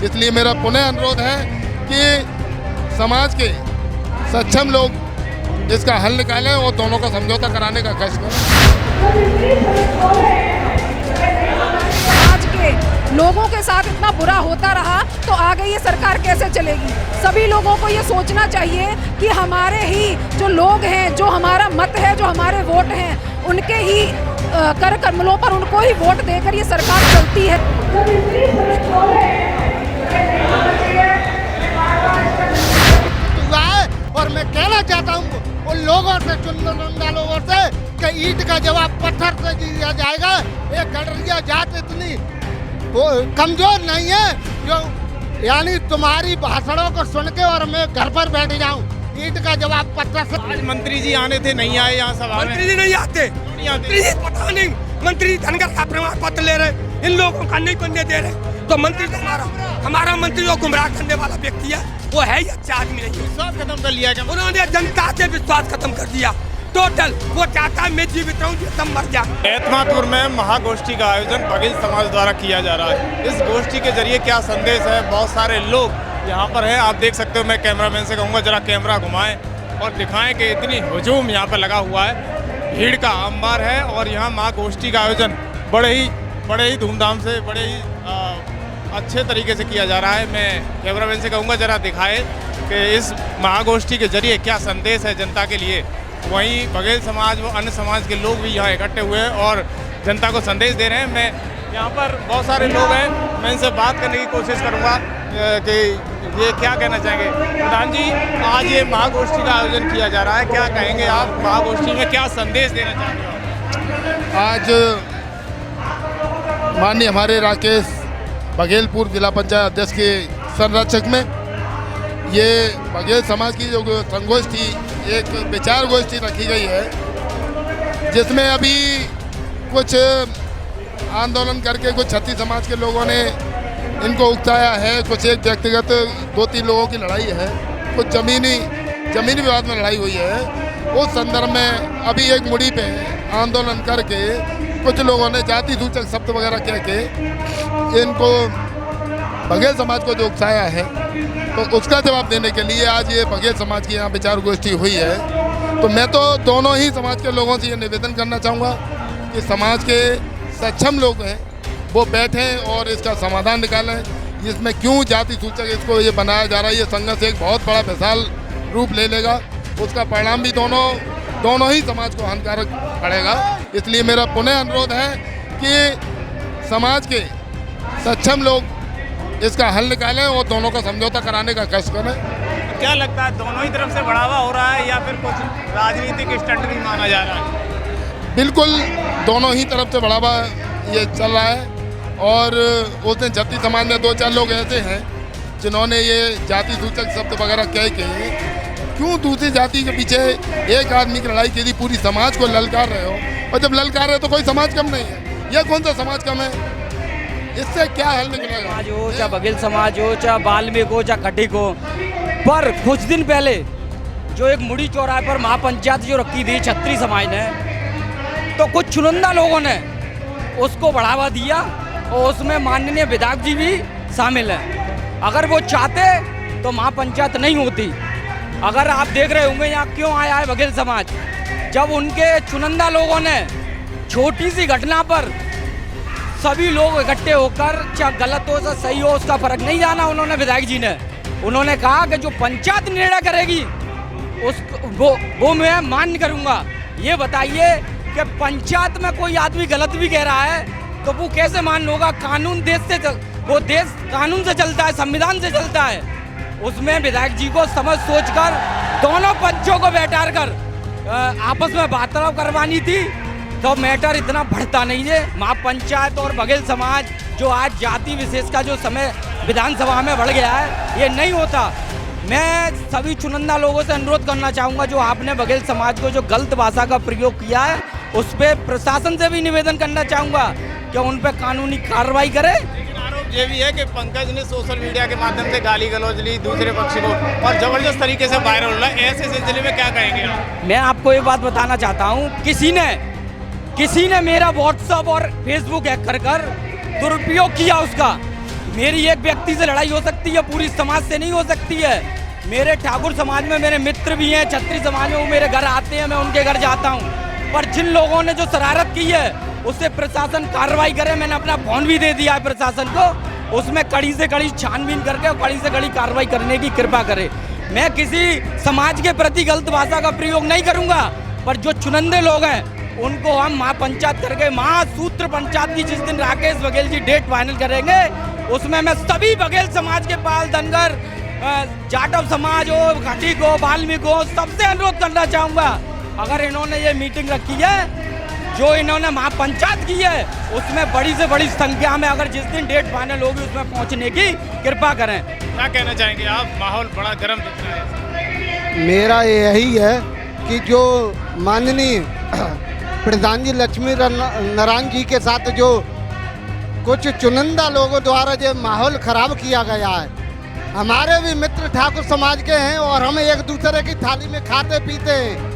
इसलिए मेरा पुनः अनुरोध है कि समाज के सक्षम लोग इसका हल निकालें और दोनों का समझौता कराने का कष्ट करें। समाज के लोगों के साथ इतना बुरा होता रहा तो आगे ये सरकार कैसे चलेगी। सभी लोगों को ये सोचना चाहिए कि हमारे ही जो लोग हैं, जो हमारा मत है, जो हमारे वोट हैं, उनके ही कर कमलों पर उनको ही वोट देकर ये सरकार चलती है। और मैं कहना चाहता हूँ उन लोगों से, चुनिंदा लोगों से, कि ईंट का जवाब पत्थर से दिया जाएगा। ये गडरिया जात इतनी वो कमजोर नहीं है जो यानी तुम्हारी भाषणों को सुन के और मैं घर पर बैठ जाऊं। ईंट का जवाब पत्थर से। आज मंत्री जी आने थे, नहीं आए यहाँ सभा में। मंत्री जी नहीं आते, मंत्री जी पता नहीं, मंत्री धनगर का प्रमाण पत्र ले रहे, इन लोगों का नहीं बनने दे रहे। तो मंत्री तो हमारा मंत्री जो गुमराह करने वाला व्यक्ति है, वो है ही अच्छा आदमी नहीं है। विश्वास खत्म कर लिया क्या? उन्होंने जनता से विश्वास खत्म कर दिया टोटल। वो चाहता है मैं जीवित रहूं, तुम मर जा। एतमादपुर में महागोष्ठी का आयोजन बघेल समाज द्वारा किया जा रहा है। इस गोष्ठी के जरिए क्या संदेश है? बहुत सारे लोग यहाँ पर हैं, आप देख सकते हो। मैं कैमरामैन से कहूँगा जरा कैमरा घुमाएं और दिखाएं कि इतनी हुजूम यहाँ पर लगा हुआ है, भीड़ का अंबार है। और यहाँ महागोष्ठी का आयोजन बड़े ही धूमधाम से, बड़े ही अच्छे तरीके से किया जा रहा है। मैं कैमरामैन से कहूँगा जरा दिखाए कि इस महागोष्ठी के जरिए क्या संदेश है जनता के लिए। वहीं बघेल समाज व अन्य समाज के लोग भी यहाँ इकट्ठे हुए हैं और जनता को संदेश दे रहे हैं। मैं यहाँ पर बहुत सारे लोग हैं, मैं इनसे बात करने की कोशिश करूँगा कि ये क्या कहना चाहेंगे। प्रधान जी, आज ये महागोष्ठी का आयोजन किया जा रहा है, क्या कहेंगे आप? महागोष्ठी में क्या संदेश देना चाहेंगे? आज माननीय हमारे राकेश बघेलपुर जिला पंचायत अध्यक्ष के संरक्षक में ये बघेल समाज की जो संगोष्ठी, एक विचार गोष्ठी रखी गई है, जिसमें अभी कुछ आंदोलन करके कुछ छत्तीस समाज के लोगों ने इनको उकसाया है। कुछ एक व्यक्तिगत 2-3 लोगों की लड़ाई है, कुछ जमीनी विवाद में लड़ाई हुई है। उस संदर्भ में अभी एक मुड़ी पे आंदोलन करके कुछ लोगों ने जाति सूचक शब्द वगैरह कह के इनको बघेल समाज को जो उकसाया है, तो उसका जवाब देने के लिए आज ये बघेल समाज की यहाँ विचार गोष्ठी हुई है। तो मैं तो दोनों ही समाज के लोगों से ये निवेदन करना चाहूँगा कि समाज के सक्षम लोग हैं वो बैठें और इसका समाधान निकालें। इसमें क्यों जाति सूचक इसको ये बनाया जा रहा है, ये संघर्ष एक बहुत बड़ा विशाल रूप ले लेगा। उसका परिणाम भी दोनों ही समाज को हानिकारक पड़ेगा। इसलिए मेरा पुनः अनुरोध है कि समाज के सक्षम लोग इसका हल निकालें और दोनों का समझौता कराने का कष्ट करें। क्या लगता है, दोनों ही तरफ से बढ़ावा हो रहा है या फिर कुछ राजनीतिक स्टंट भी माना जा रहा है? बिल्कुल दोनों ही तरफ से बढ़ावा ये चल रहा है। और उस दिन छत्तीस समाज में 2-4 लोग ऐसे हैं जिन्होंने ये जाति सूचक शब्द वगैरह कह के क्यों दूसरी जाति के पीछे एक आदमी की लड़ाई के लिए पूरी समाज को ललकार रहे हो। और जब ललकार रहे तो कोई समाज कम नहीं है, यह कौन सा समाज कम है? इससे क्या हल निकलेगा? समाज हो, चाहे बघेल समाज हो, चाहे बाल्मीक हो, चाहे खटीक हो, पर कुछ दिन पहले जो एक मुड़ी चौराहे पर महापंचायत जो रखी थी छत्री समाज ने, तो कुछ चुनिंदा लोगों ने उसको बढ़ावा दिया और उसमें माननीय विधायक जी भी शामिल हैं। अगर वो चाहते तो महापंचायत नहीं होती। अगर आप देख रहे होंगे यहाँ क्यों आया है बघेल समाज, जब उनके चुनिंदा लोगों ने छोटी सी घटना पर सभी लोग इकट्ठे होकर, चाहे गलत हो चाहे सही हो उसका फर्क नहीं जाना, उन्होंने विधायक जी ने उन्होंने कहा कि जो पंचायत निर्णय करेगी वो मैं मान्य करूंगा। ये बताइए कि पंचायत में कोई आदमी गलत भी कह रहा है तो वो कैसे मान होगा? कानून वो देश कानून से चलता है, संविधान से चलता है। उसमें विधायक जी को समझ सोचकर दोनों पंचों को बैठार कर आपस में वार्तालाप करवानी थी, तो मैटर इतना बढ़ता नहीं है। महापंचायत और बघेल समाज जो आज जाति विशेष का जो समय विधानसभा में बढ़ गया है, ये नहीं होता। मैं सभी चुनिंदा लोगों से अनुरोध करना चाहूँगा, जो आपने बघेल समाज को जो गलत भाषा का प्रयोग किया है, उस पर प्रशासन से भी निवेदन करना चाहूँगा कि उन पर कानूनी कार्रवाई करे। ये भी है कि पंकज ने सोशल मीडिया के माध्यम से गाली गलौज ली दूसरे पक्ष को और जबरदस्त तरीके से वायरल हो रहा है। ऐसे सिलसिले में क्या कहेंगे आप? मैं आपको एक बात बताना चाहता हूँ, किसी ने मेरा व्हाट्सएप और फेसबुक हैक कर दुरुपयोग किया उसका, मेरी एक व्यक्ति से लड़ाई हो सकती है, पूरी समाज से नहीं हो सकती है। मेरे ठाकुर समाज में मेरे मित्र भी हैं, छत्री समाज में, वो मेरे घर आते हैं, मैं उनके घर जाता हूँ। पर जिन लोगों ने जो शरारत की है उससे प्रशासन कार्रवाई करे। मैंने अपना फोन भी दे दिया है प्रशासन को, उसमें कड़ी से कड़ी छानबीन करके और कड़ी से कड़ी कार्रवाई करने की कृपा करे। मैं किसी समाज के प्रति गलत भाषा का प्रयोग नहीं करूंगा, पर जो चुनिंदे लोग हैं उनको हम महापंचायत करके, महासूत्र पंचायत की जिस दिन राकेश बघेल जी डेट फाइनल करेंगे, उसमें मैं सभी बघेल समाज के पाल, धनगर, जाटव समाज हो, घटी को, वाल्मीकि हो, सबसे अनुरोध करना चाहूँगा, अगर इन्होंने ये मीटिंग रखी है, जो इन्होंने महापंचायत की है, उसमें बड़ी से बड़ी संख्या में अगर जिस दिन डेट फाइनल होगी उसमें पहुंचने की कृपा करें। क्या कहना चाहेंगे आप? माहौल बड़ा गर्म दिख रहा है। मेरा यही है कि जो माननीय प्रधान जी लक्ष्मी नारायण जी के साथ जो कुछ चुनिंदा लोगों द्वारा जो माहौल खराब किया गया है, हमारे भी मित्र ठाकुर समाज के हैं और हम एक दूसरे की थाली में खाते पीते हैं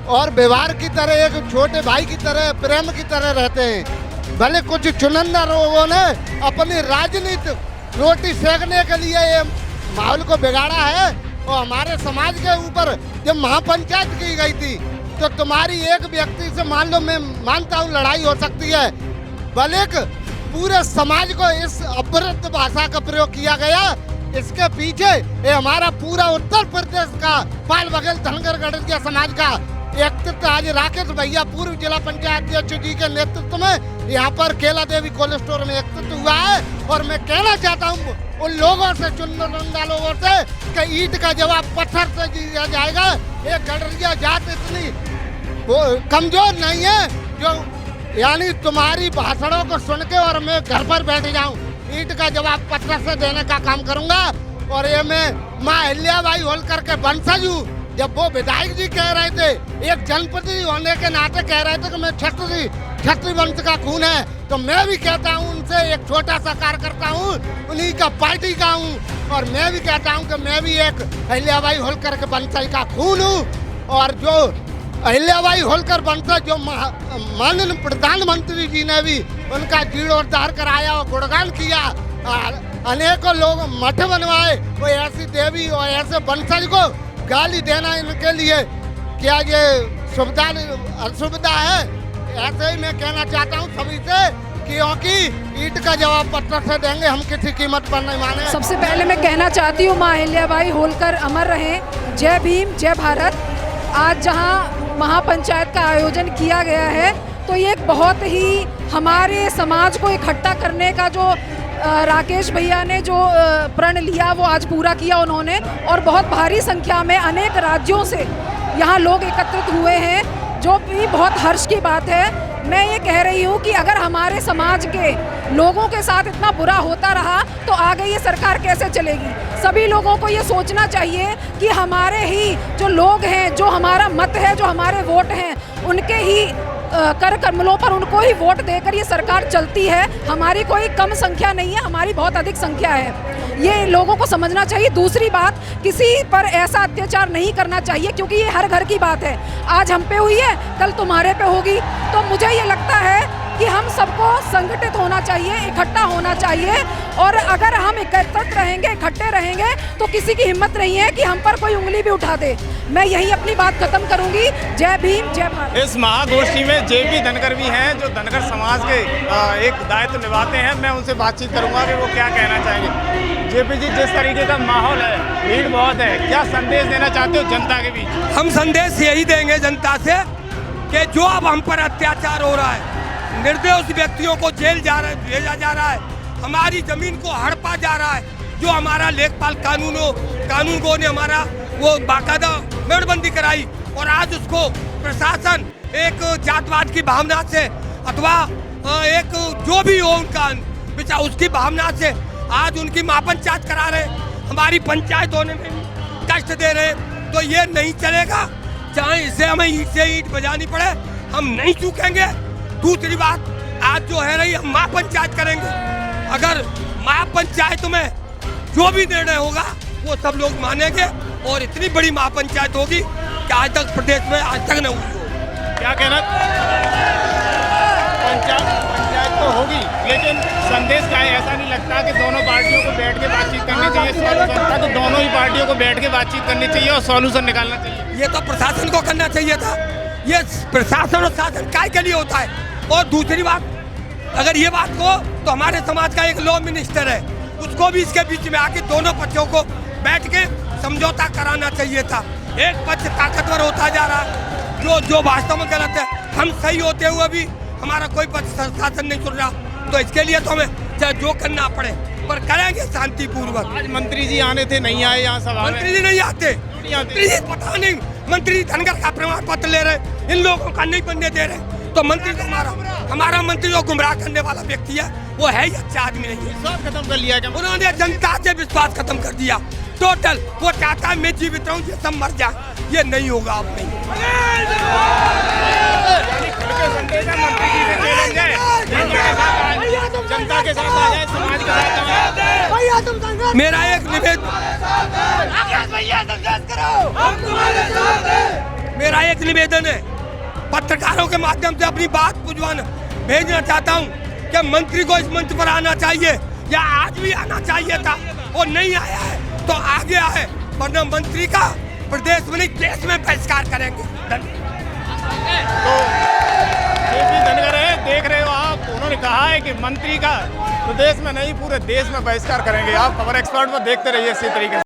और व्यवहार की तरह एक छोटे भाई की तरह, प्रेम की तरह रहते हैं। भले कुछ चुनिंदा लोगों ने अपनी राजनीति रोटी सेकने के लिए ये माहौल को बिगाड़ा है। और हमारे समाज के ऊपर जब महापंचायत की गई थी तो तुम्हारी एक व्यक्ति से मान लो, मैं मानता हूँ लड़ाई हो सकती है, भले पूरे समाज को इस अपराध भाषा का प्रयोग किया गया। इसके पीछे ये हमारा पूरा उत्तर प्रदेश का पाल बघेल धनगर गढ़िया समाज का व्यक्तित्व आज राकेश भैया पूर्व जिला पंचायत अध्यक्ष जी के नेतृत्व में यहाँ पर केला देवी कोल्ड स्टोर में व्यक्तित्व हुआ है। और मैं कहना चाहता हूँ उन लोगों से, चुनिंदा लोगों से, कि ईंट का जवाब पत्थर से दिया जाएगा। ये गढ़िया जात इतनी कमजोर नहीं है जो यानी तुम्हारी भाषणों को सुन के और मैं घर पर बैठ जाऊं। ईंट का जवाब पत्थर से देने का काम करूंगा। और ये मैं माँ अहिल्याबाई होलकर के वंशज हूँ। जब वो विधायक जी कह रहे थे, एक जनप्रतिनिधि होने के नाते कह रहे थे कि मैं क्षत्रिय वंश का खून है, तो मैं भी कहता हूँ उनसे एक छोटा सा कार्यकर्ता हूँ, उन्हीं का पार्टी का हूँ। और मैं भी कहता हूँ कि मैं भी एक अहिल्याबाई होलकर के वंशज का खून हूँ। और जो अहिल्याबाई होलकर वंशज जो माननीय प्रधानमंत्री जी ने भी उनका जीर्णोद्धार कराया और गुणगान किया, अनेकों लोग मठ बनवाए, वो ऐसी देवी और ऐसे वंशज को गाली देना इनके लिए क्या ये असुविधा है? ऐसे ही मैं कहना चाहता हूँ सभी से, क्योंकि ईंट का जवाब पत्थर से देंगे, हम किसी कीमत पर नहीं माने। सबसे पहले मैं कहना चाहती हूँ माँ अहिल्याबाई होलकर अमर रहें। जय भीम, जय भारत। आज जहाँ महापंचायत का आयोजन किया गया है तो ये एक बहुत ही हमारे समाज को इकट्ठा करने का जो राकेश भैया ने जो प्रण लिया वो आज पूरा किया उन्होंने। और बहुत भारी संख्या में अनेक राज्यों से यहाँ लोग एकत्रित हुए हैं, जो भी बहुत हर्ष की बात है। मैं ये कह रही हूँ कि अगर हमारे समाज के लोगों के साथ इतना बुरा होता रहा तो आगे ये सरकार कैसे चलेगी। सभी लोगों को ये सोचना चाहिए कि हमारे ही जो लोग हैं, जो हमारा मत है, जो हमारे वोट हैं, उनके ही कर कमलों पर उनको ही वोट देकर ये सरकार चलती है। हमारी कोई कम संख्या नहीं है, हमारी बहुत अधिक संख्या है। ये लोगों को समझना चाहिए। दूसरी बात, किसी पर ऐसा अत्याचार नहीं करना चाहिए, क्योंकि ये हर घर की बात है। आज हम पे हुई है, कल तुम्हारे पे होगी। तो मुझे ये लगता है कि हम सबको संगठित होना चाहिए, इकट्ठा होना चाहिए। और अगर हम एकत्रित रहेंगे, इकट्ठे रहेंगे, तो किसी की हिम्मत नहीं है कि हम पर कोई उंगली भी उठा दे। मैं यही अपनी बात खत्म करूंगी। जय भीम, जय भारत। इस महागोष्ठी में जेपी धनगर भी हैं, जो धनगर समाज के एक दायित्व निभाते हैं। मैं उनसे बातचीत करूंगा कि वो क्या कहना चाहेंगे। जेपी जी, जिस तरीके का माहौल है, भीड़ बहुत है, क्या संदेश देना चाहते हो जनता के बीच? हम संदेश यही देंगे जनता से कि जो अब हम पर अत्याचार हो रहा है, निर्दोष व्यक्तियों को जेल भेजा जा रहा है, हमारी जमीन को हड़पा जा रहा है, जो हमारा लेखपाल कानूनगो ने हमारा वो बाकायदा मेड़बंदी कराई, और आज उसको प्रशासन एक जातवाद की भावना से अथवा एक जो भी हो उनका उसकी भावना से आज उनकी महापंचायत करा रहे, हमारी पंचायत होने में कष्ट दे रहे। तो ये नहीं चलेगा, चाहे इसे हमें ईंट से ईंट बजानी पड़े, हम नहीं चूकेंगे। दूसरी बात, आज जो है रही, हम महापंचायत करेंगे। अगर महापंचायत में जो भी निर्णय होगा वो सब लोग मानेंगे, और इतनी बड़ी महापंचायत होगी कि आज तक प्रदेश में आज तक न हुई हो। क्या कहना पंचायत तो होगी, लेकिन संदेश क्या है, ऐसा नहीं लगता कि दोनों पार्टियों को बैठ के बातचीत करनी चाहिए, सॉल्यूशन था तो दोनों ही पार्टियों को बैठ के बातचीत करनी चाहिए और सॉल्यूशन निकालना चाहिए। ये तो प्रशासन को करना चाहिए था। ये प्रशासन और शासन काय के लिए होता है। और दूसरी बात, अगर ये बात को तो हमारे समाज का एक लॉ मिनिस्टर है, उसको भी इसके बीच में आके दोनों पक्षों को बैठ के समझौता कराना चाहिए था। एक पक्ष ताकतवर होता जा रहा है, जो वास्तव में गलत है। हम सही होते हुए भी हमारा कोई पक्ष शासन नहीं सुन रहा, तो इसके लिए तो हमें चाहे जो करना पड़े पर करेंगे शांतिपूर्वक। आज मंत्री जी आने थे, नहीं आए यहाँ सभा में। मंत्री जी नहीं आते, मंत्री जी पता नहीं, मंत्री जी धनगर का प्रमाण पत्र ले रहे, इन लोगों का नहीं बनने दे रहे। तो मंत्री तो हमारा मंत्री जो गुमराह करने वाला व्यक्ति है, वो है ही अच्छा आदमी नहीं है। विश्वास खत्म कर लिया क्या? उन्होंने जनता से विश्वास खत्म कर दिया टोटल। वो चाहता है मैं जीवित रहूं, ये सब मर जाए, ये नहीं होगा। अब नहीं जनता के साथ आ जाए, समाज के साथ आए। मेरा एक निवेदन है, पत्रकारों के माध्यम से अपनी बात भेजना चाहता हूं कि मंत्री को इस मंच पर आना चाहिए, या आज भी आना चाहिए था। वो नहीं आया है तो आगे आए, वरना मंत्री का प्रदेश में नहीं देश में बहिष्कार करेंगे। तो धनगर है, देख रहे हो आप, उन्होंने कहा है कि मंत्री का प्रदेश में नहीं पूरे देश में बहिष्कार करेंगे। आप खबर एक्सपर्ट में देखते रहिए इसी तरीके से।